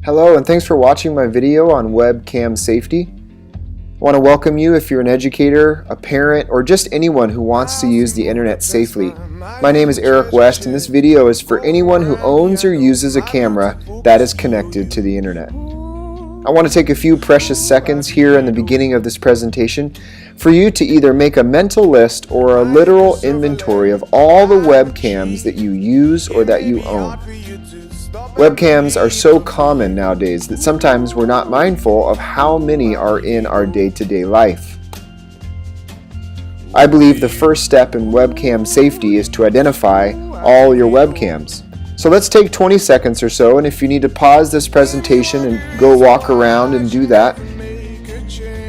Hello, and thanks for watching my video on Webcam Safety. I want to welcome you if you're an educator, a parent, or just anyone who wants to use the internet safely. My name is Eric West, and this video is for anyone who owns or uses a camera that is connected to the internet. I want to take a few precious seconds here in the beginning of this presentation for you to either make a mental list or a literal inventory of all the webcams that you use or that you own. Webcams are so common nowadays that sometimes we're not mindful of how many are in our day-to-day life. I believe the first step in webcam safety is to identify all your webcams. So let's take 20 seconds or so, and if you need to pause this presentation and go walk around and do that,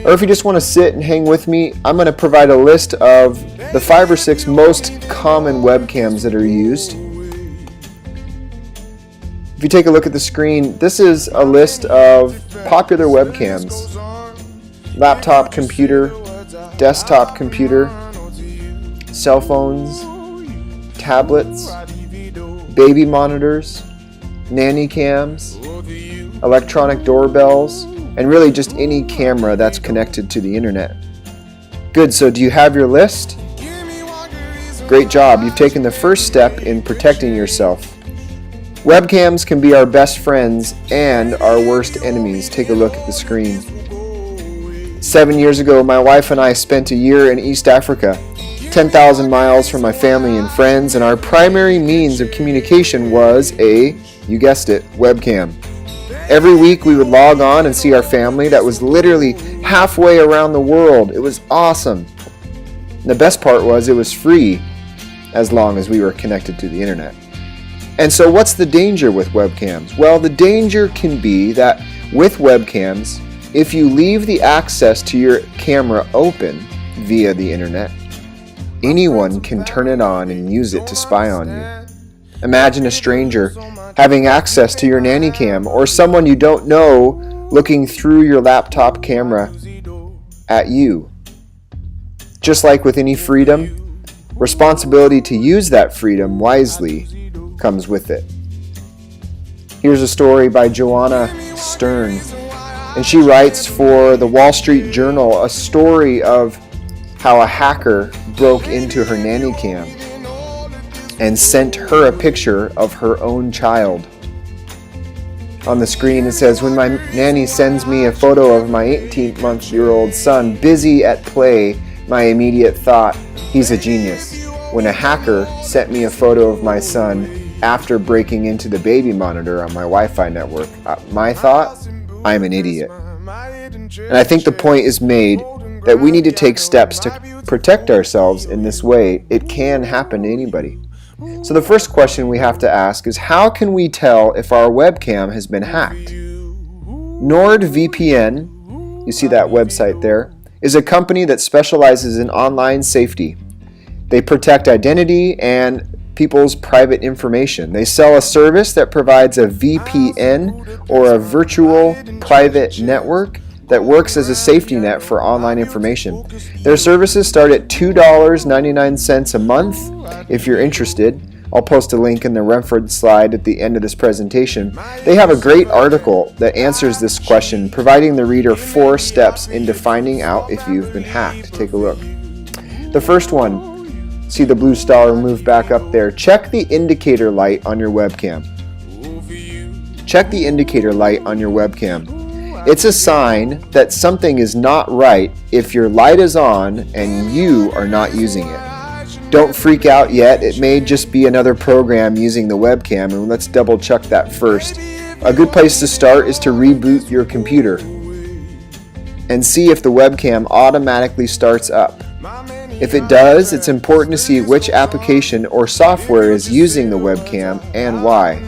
or if you just want to sit and hang with me, I'm going to provide a list of the 5 or 6 most common webcams that are used. If you take a look at the screen, this is a list of popular webcams. Laptop computer, desktop computer, cell phones, tablets, baby monitors, nanny cams, electronic doorbells, and really just any camera that's connected to the internet. Good, so do you have your list? Great job, you've taken the first step in protecting yourself. Webcams can be our best friends and our worst enemies. Take a look at the screen. 7 years ago, my wife and I spent a year in East Africa, 10,000 miles from my family and friends, and our primary means of communication was you guessed it, webcam. Every week we would log on and see our family that was literally halfway around the world. It was awesome. And the best part was it was free as long as we were connected to the internet. And so what's the danger with webcams? Well, the danger can be that with webcams, if you leave the access to your camera open via the internet, anyone can turn it on and use it to spy on you. Imagine a stranger having access to your nanny cam or someone you don't know looking through your laptop camera at you. Just like with any freedom, responsibility to use that freedom wisely comes with it. Here's a story by Joanna Stern, and she writes for the Wall Street Journal a story of how a hacker broke into her nanny cam and sent her a picture of her own child. On the screen it says, "When my nanny sends me a photo of my 18-month-old son busy at play, my immediate thought, he's a genius. When a hacker sent me a photo of my son after breaking into the baby monitor on my Wi-Fi network, my thought, I'm an idiot." And I think the point is made that we need to take steps to protect ourselves in this way. It can happen to anybody. So the first question we have to ask is, how can we tell if our webcam has been hacked? NordVPN, you see that website there, is a company that specializes in online safety. They protect identity and people's private information. They sell a service that provides a VPN or a virtual private network that works as a safety net for online information. Their services start at $2.99 a month. If you're interested, I'll post a link in the reference slide at the end of this presentation. They have a great article that answers this question, providing the reader 4 steps into finding out if you've been hacked. Take a look. The first one, see the blue star move back up there. Check the indicator light on your webcam. Check the indicator light on your webcam. It's a sign that something is not right if your light is on and you are not using it. Don't freak out yet. It may just be another program using the webcam, and let's double check that first. A good place to start is to reboot your computer and see if the webcam automatically starts up. If it does, it's important to see which application or software is using the webcam and why.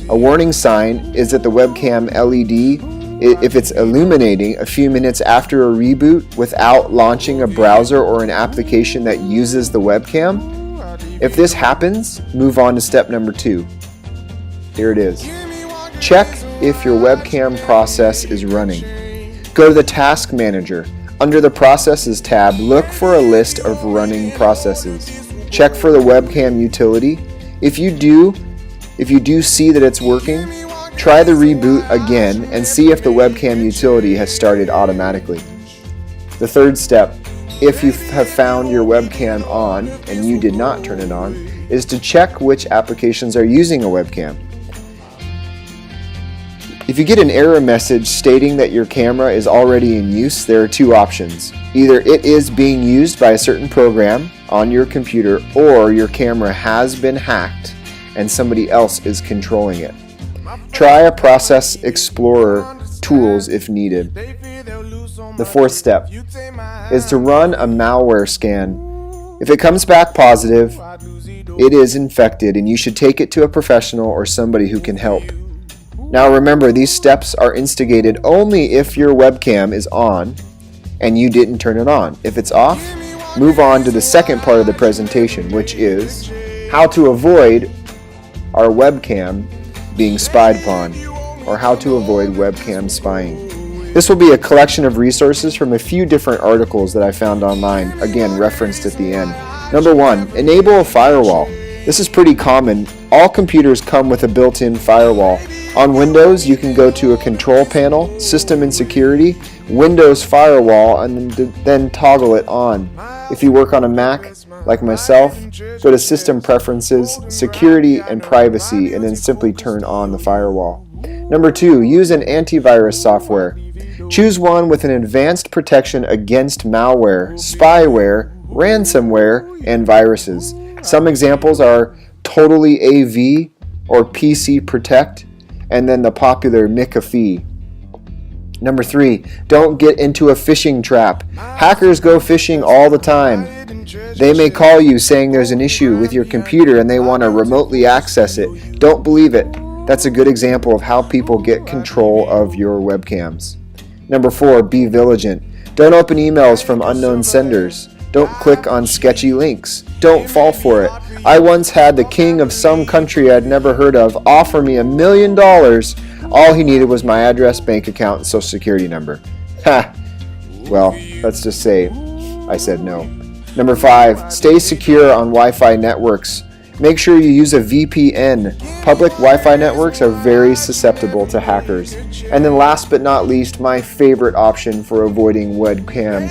A warning sign is that the webcam LED, if it's illuminating a few minutes after a reboot without launching a browser or an application that uses the webcam. If this happens, move on to step number 2. Here it is. Check if your webcam process is running. Go to the Task Manager. Under the Processes tab, look for a list of running processes. Check for the webcam utility. If you do see that it's working, Try the reboot again and see if the webcam utility has started automatically. The third step, if you have found your webcam on and you did not turn it on, is to check which applications are using a webcam. If you get an error message stating that your camera is already in use, there are two options. Either it is being used by a certain program on your computer, or your camera has been hacked and somebody else is controlling it. Try a Process Explorer tools if needed. The fourth step is to run a malware scan. If it comes back positive, it is infected and you should take it to a professional or somebody who can help. Now remember, these steps are instigated only if your webcam is on and you didn't turn it on. If it's off, move on to the second part of the presentation, which is how to avoid our webcam being spied upon, or how to avoid webcam spying. This will be a collection of resources from a few different articles that I found online, again referenced at the end. Number 1, enable a firewall. This is pretty common. All computers come with a built-in firewall. On Windows, you can go to a control panel, System and Security, Windows Firewall, and then toggle it on. If you work on a Mac, like myself, go to System Preferences, Security and Privacy, and then simply turn on the firewall. Number 2, use an antivirus software. Choose one with an advanced protection against malware, spyware, ransomware, and viruses. Some examples are Totally AV or PC Protect, and then the popular McAfee. Number 3, don't get into a phishing trap. Hackers go phishing all the time. They may call you saying there's an issue with your computer and they want to remotely access it. Don't believe it. That's a good example of how people get control of your webcams. Number 4, be vigilant. Don't open emails from unknown senders. Don't click on sketchy links. Don't fall for it. I once had the king of some country I'd never heard of offer me $1 million. All he needed was my address, bank account, and social security number. Ha! Well, let's just say I said no. Number 5, stay secure on Wi-Fi networks. Make sure you use a VPN. Public Wi-Fi networks are very susceptible to hackers. And then last but not least, my favorite option for avoiding webcam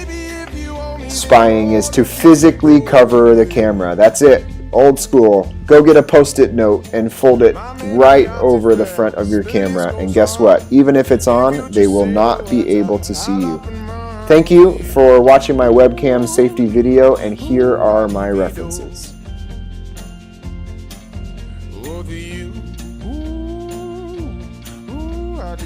spying is to physically cover the camera. That's it. Old school. Go get a post-it note and fold it right over the front of your camera. And guess what? Even if it's on, they will not be able to see you. Thank you for watching my webcam safety video, and here are my references. Ooh, ooh, I